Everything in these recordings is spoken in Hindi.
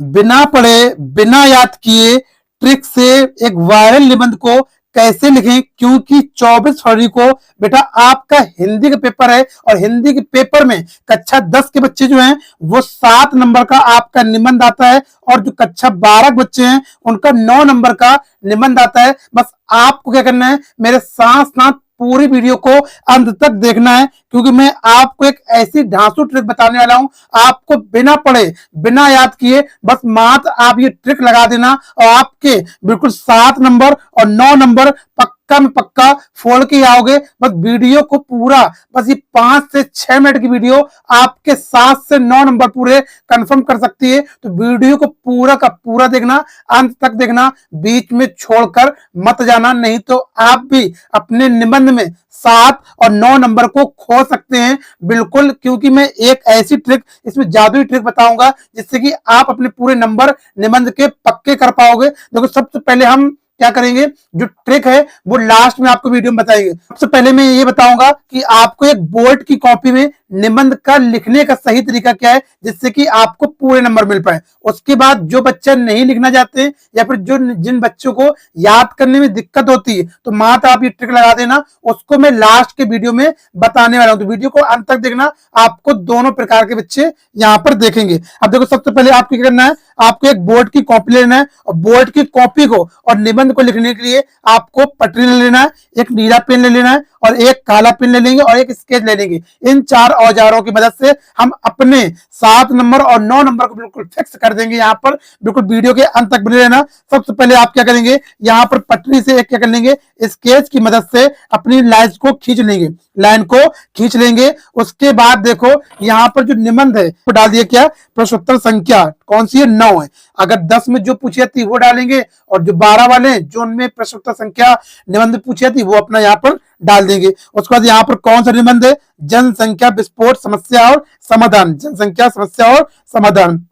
बिना पढ़े बिना याद किए ट्रिक से एक वायरल निबंध को कैसे लिखें, क्योंकि 24 फरवरी को बेटा आपका हिंदी का पेपर है और हिंदी के पेपर में कक्षा 10 के बच्चे जो हैं वो 7 नंबर का आपका निबंध आता है और जो कक्षा 12 के बच्चे हैं उनका 9 नंबर का निबंध आता है। बस आपको क्या करना है, मेरे साथ साथ पूरी वीडियो को अंत तक देखना है, क्योंकि मैं आपको एक ऐसी धांसू ट्रिक बताने वाला हूं। आपको बिना पढ़े बिना याद किए बस मात्र आप ये ट्रिक लगा देना और आपके बिल्कुल 7 नंबर और 9 नंबर पक्का में पक्का फोड़ के आओगे। बस वीडियो को पूरा, बस ये 5 से 6 मिनट की वीडियो आपके 7 से 9 नंबर पूरे कंफर्म कर सकती है। तो वीडियो को पूरा का पूरा देखना, अंत तक देखना, बीच में छोड़कर मत जाना, नहीं तो आप भी अपने निबंध में 7 और 9 नंबर को खो सकते हैं बिल्कुल। क्योंकि मैं एक ऐसी ट्रिक, इसमें जादुई ट्रिक बताऊंगा जिससे कि आप अपने पूरे नंबर निबंध के पक्के कर पाओगे। देखो सबसे पहले हम क्या करेंगे, जो ट्रिक है वो लास्ट में आपको वीडियो में बताएंगे। सबसे पहले मैं ये बताऊंगा कि आपको एक बोर्ड की कॉपी में निबंध का लिखने का सही तरीका क्या है, जिससे कि आपको पूरे नंबर मिल पाए। उसके बाद जो बच्चे नहीं लिखना चाहते या फिर जो जिन बच्चों को याद करने में दिक्कत होती है, तो मात्र आप ये ट्रिक लगा देना, उसको मैं लास्ट के वीडियो में बताने वाला हूं। तो वीडियो को अंत तक देखना, आपको दोनों प्रकार के बच्चे यहाँ पर देखेंगे। अब देखो सबसे पहले आपको क्या करना है, आपको एक बोर्ड की कॉपी लेना है और बोर्ड की कॉपी को और निबंध को लिखने के लिए आपको पटरी ले लेना है, एक नीला पेन ले लेना है और एक काला पेन ले लेंगे और एक स्केच ले लेंगे। इन 4 औजारों की मदद से हम अपने 7 नंबर और 9 नंबर को बिल्कुल फिक्स कर देंगे। यहाँ पर बिल्कुल वीडियो के अंत तक बने रहना। सबसे पहले आप क्या करेंगे, यहाँ पर पटरी से एक क्या कर लेंगे, स्केच की मदद से अपनी लाइन को खींच लेंगे, लाइन को खींच लेंगे। उसके बाद देखो यहाँ पर जो निबंध है वो डाल दिया, क्या प्रश्नोत्तर संख्या कौन सी है, 9 है। अगर 10 में जो पूछी जाती वो डालेंगे और जो 12 वाले जो उनमें प्रश्नोत्तर संख्या निबंध पूछी जाती वो अपना यहाँ पर डाल देंगे। उसके बाद यहाँ पर कौन सा निबंध है, जनसंख्या विस्फोट समस्या और समाधान, जनसंख्या समस्या और समाधान।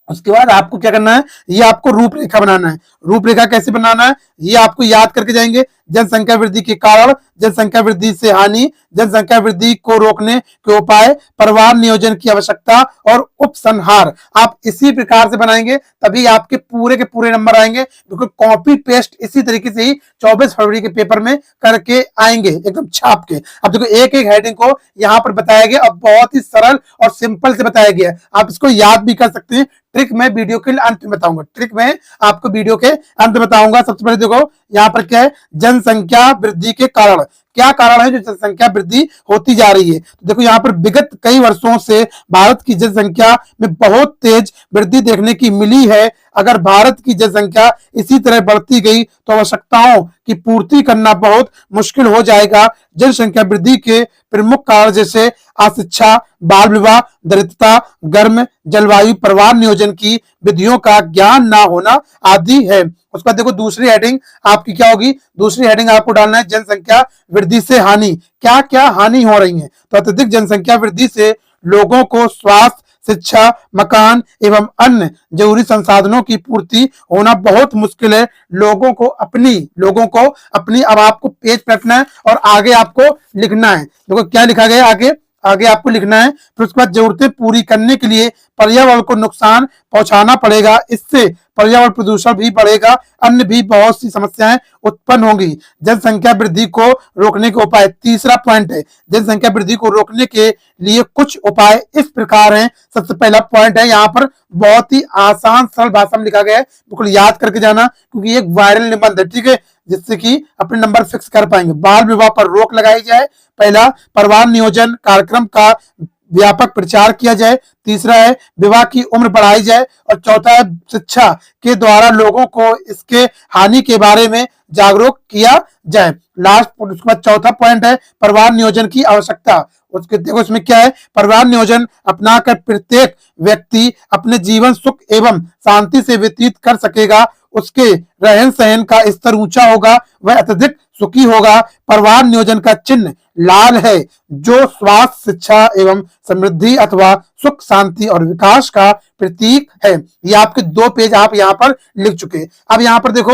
उसके बाद आपको क्या करना है, ये आपको रूपरेखा बनाना है। रूपरेखा कैसे बनाना है ये आपको याद करके जाएंगे। जनसंख्या वृद्धि के कारण, जनसंख्या वृद्धि से हानि, जनसंख्या वृद्धि को रोकने के उपाय, परिवार नियोजन की आवश्यकता और उपसंहार। आप इसी प्रकार से बनाएंगे तभी आपके पूरे के पूरे नंबर आएंगे। बिल्कुल कॉपी पेस्ट इसी तरीके से ही 24 फरवरी के पेपर में करके आएंगे, एकदम छाप के। अब देखो एक एक हेडिंग को यहाँ पर बताया गया और बहुत ही सरल और सिंपल से बताया गया। आप इसको याद भी कर सकते हैं। ट्रिक मैं वीडियो के अंत में बताऊंगा, ट्रिक मैं आपको वीडियो के अंत में बताऊंगा। सबसे पहले देखो यहाँ पर क्या है, जनसंख्या वृद्धि के कारण, क्या कारण है जो जनसंख्या वृद्धि होती जा रही है। तो देखो यहाँ पर विगत कई वर्षों से भारत की जनसंख्या में बहुत तेज वृद्धि देखने की मिली है। अगर भारत की जनसंख्या इसी तरह बढ़ती गई तो आवश्यकताओं की पूर्ति करना बहुत मुश्किल हो जाएगा। जनसंख्या वृद्धि के प्रमुख कारण जैसे अशिक्षा, बाल विवाह, दरिद्रता, गर्म जलवायु, परिवार नियोजन की विधियों का ज्ञान ना होना आदि है। उसके बाद देखो दूसरी हेडिंग आपकी क्या होगी, दूसरी हेडिंग आपको डालना है जनसंख्या वृद्धि से हानि, क्या क्या हानि हो रही है। तो अत्यधिक जनसंख्या वृद्धि से लोगों को स्वास्थ्य, शिक्षा, मकान एवं अन्य जरूरी संसाधनों की पूर्ति होना बहुत मुश्किल है। लोगों को अपनी अब आपको पेज पलटना है और आगे आपको लिखना है। देखो क्या लिखा गया, आगे आगे आपको लिखना है। फिर उसके बाद जरूरतें पूरी करने के लिए पर्यावरण को नुकसान पहुंचाना पड़ेगा, इससे पर्यावरण प्रदूषण भी बढ़ेगा, अन्य भी बहुत सी समस्याएं उत्पन्न होंगी। जनसंख्या वृद्धि को रोकने के उपाय, तीसरा पॉइंट है जनसंख्या वृद्धि को रोकने के लिए कुछ उपाय इस प्रकार हैं। सबसे पहला पॉइंट है, यहाँ पर बहुत ही आसान सरल भाषा में लिखा गया है, बिल्कुल याद करके जाना क्योंकि एक वायरल निबंध है, ठीक है, जिससे कि अपने नंबर फिक्स कर पाएंगे। बाल विवाह पर रोक लगाई जाए, पहला परिवार नियोजन कार्यक्रम का व्यापक प्रचार किया जाए, तीसरा है विवाह की उम्र बढ़ाई जाए और चौथा है शिक्षा के द्वारा लोगों को इसके हानि के बारे में जागरूक किया जाए। लास्ट उसके बाद चौथा पॉइंट है परिवार नियोजन की आवश्यकता। उसके देखो इसमें क्या है, परिवार नियोजन अपनाकर प्रत्येक व्यक्ति अपने जीवन सुख एवं शांति से व्यतीत कर सकेगा, उसके रहन सहन का स्तर ऊंचा होगा, वह अत्यधिक सुखी होगा। परिवार नियोजन का चिन्ह लाल है जो स्वास्थ्य, शिक्षा एवं समृद्धि अथवा सुख, शांति और विकास का प्रतीक है। ये आपके 2 पेज आप यहाँ पर लिख चुके। अब यहाँ पर देखो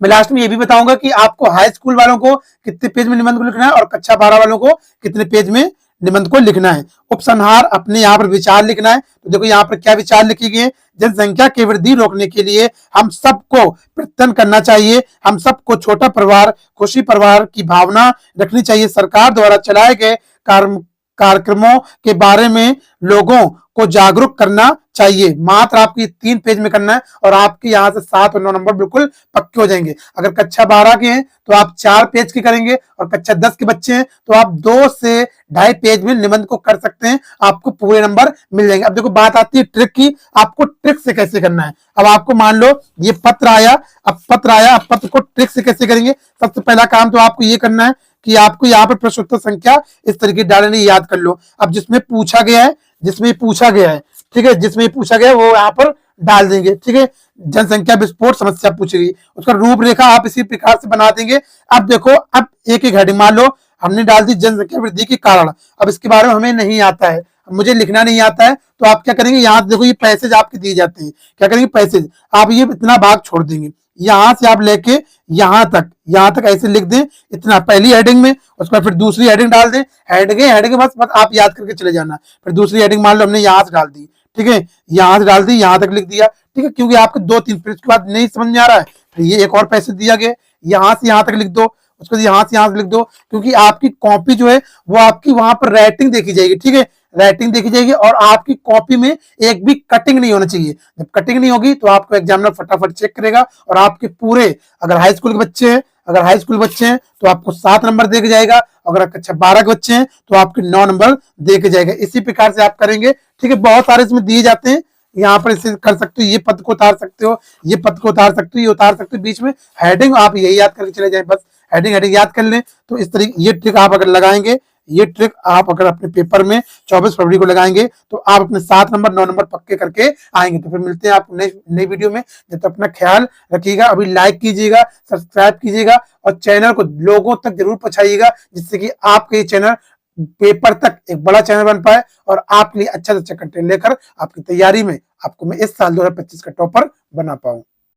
मैं लास्ट में ये भी बताऊंगा कि आपको हाई स्कूल वालों को कितने पेज में निबंध को लिखना है और कक्षा 12 वालों को कितने पेज में निबंध को लिखना है। उपसंहार अपने यहाँ पर विचार लिखना है। तो देखो यहाँ पर क्या विचार लिखे गए हैं। जनसंख्या की वृद्धि रोकने के लिए हम सबको प्रयत्न करना चाहिए। हम सबको छोटा परिवार, खुशी परिवार की भावना रखनी चाहिए। सरकार द्वारा चलाए गए कार्यक्रमों के बारे में लोगों को जागरूक करना चाहिए। मात्र आपकी 3 पेज में करना है और आपके यहाँ से 7 और 9 नंबर बिल्कुल पक्के हो जाएंगे। अगर कक्षा 12 के हैं तो आप 4 पेज की करेंगे और कक्षा 10 के बच्चे हैं तो आप 2 से 2.5 पेज में निबंध को कर सकते हैं, आपको पूरे नंबर मिल जाएंगे। अब देखो बात आती है ट्रिक की, आपको ट्रिक से कैसे करना है। अब आपको मान लो ये पत्र आया, अब पत्र को ट्रिक से कैसे करेंगे। सबसे पहला काम तो आपको ये करना है कि आपको यहाँ पर प्रश्न उत्तर संख्या इस तरीके डालनी, याद कर लो। अब जिसमें पूछा गया है ठीक है, जिसमें पूछा गया है वो यहाँ पर डाल देंगे। ठीक है, जनसंख्या विस्फोट समस्या पूछी गई, उसका रूपरेखा आप इसी प्रकार से बना देंगे। अब देखो, अब एक एक हेडिंग मान लो हमने डाल दी जनसंख्या वृद्धि के कारण। अब इसके बारे में हमें नहीं आता है, मुझे लिखना नहीं आता है, तो आप क्या करेंगे, यहाँ देखो ये पैसेज आपके दिए जाते हैं, क्या करेंगे पैसेज, आप ये इतना भाग छोड़ देंगे, यहां से आप लेके यहां तक ऐसे लिख दें इतना पहली हेडिंग में। उसके बाद फिर दूसरी हेडिंग डाल दें, हेडिंग बस आप याद करके चले जाना। फिर दूसरी हेडिंग मान लो हमने यहां से डाल दी, ठीक है, यहां से डाल दी, यहां तक लिख दिया, ठीक है, क्योंकि आपके 2-3 फिर उसके बाद नहीं समझ में आ रहा है, फिर ये एक और पैसे दिया गया, यहां से यहां तक लिख दो, उसके बाद यहां से लिख दो, क्योंकि आपकी कॉपी जो है वो आपकी वहां पर राइटिंग देखी जाएगी। ठीक है, राइटिंग देखी जाएगी और आपकी कॉपी में एक भी कटिंग नहीं होना चाहिए। जब कटिंग नहीं होगी तो आपको एग्जामिनर फटाफट चेक करेगा और आपके पूरे, अगर हाई स्कूल के बच्चे हैं तो आपको 7 नंबर दे के जाएगा, अगर कक्षा 12 के बच्चे हैं तो आपके 9 नंबर दे के जाएगा। इसी प्रकार से आप करेंगे। ठीक है, बहुत सारे इसमें दिए जाते हैं, यहाँ पर इसे कर सकते हो, ये पद को उतार सकते हो, ये पद को उतार सकते हो, ये उतार सकते हो, बीच में हेडिंग आप यही याद करके चले जाए, बस हेडिंग याद कर लें। तो इस तरीके ये ट्रिक आप अगर लगाएंगे, ये ट्रिक आप अगर अपने पेपर में 24 फरवरी को लगाएंगे तो आप अपने 7 नंबर 9 नंबर पक्के करके आएंगे। तो फिर मिलते हैं आपको नई वीडियो में। जब तक अपना ख्याल रखिएगा, अभी लाइक कीजिएगा, सब्सक्राइब कीजिएगा और चैनल को लोगों तक जरूर पहुंचाइएगा, जिससे कि आपके चैनल पेपर तक एक बड़ा चैनल बन पाए और आपके लिए अच्छा से अच्छा कंटेंट लेकर आपकी तैयारी में आपको मैं इस साल 2025 का टॉपर बना पाऊं।